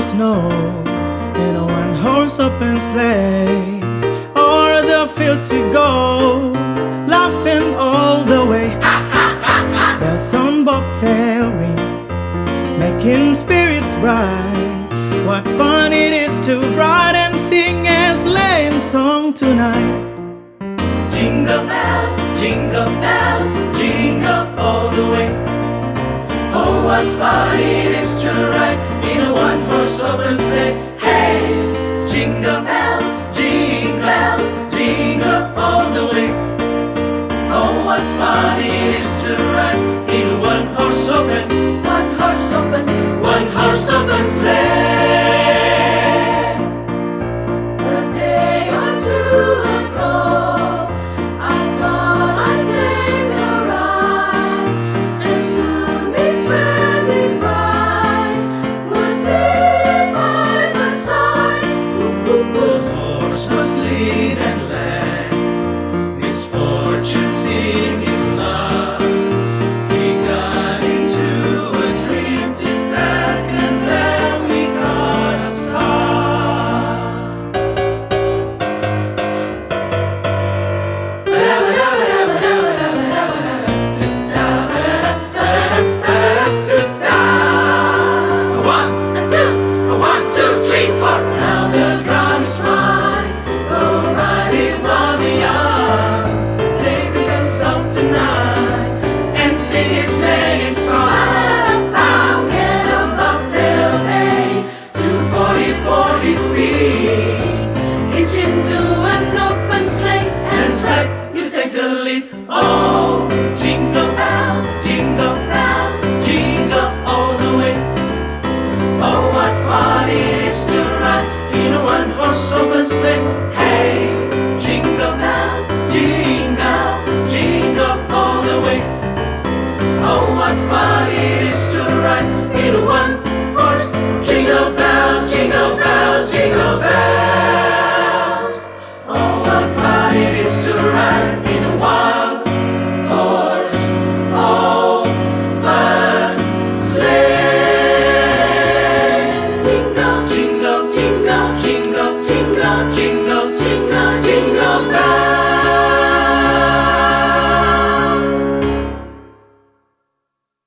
snow in a one-horse open sleigh. O'er the fields we go, laughing all the way. Bells on bobtail ring, making spirits bright. What fun it is to ride and sing a sleighing song tonight. Jingle bells, jingle all the way. Oh, what fun it is to ride in a one-horse open sleigh. Hey, jingle bells.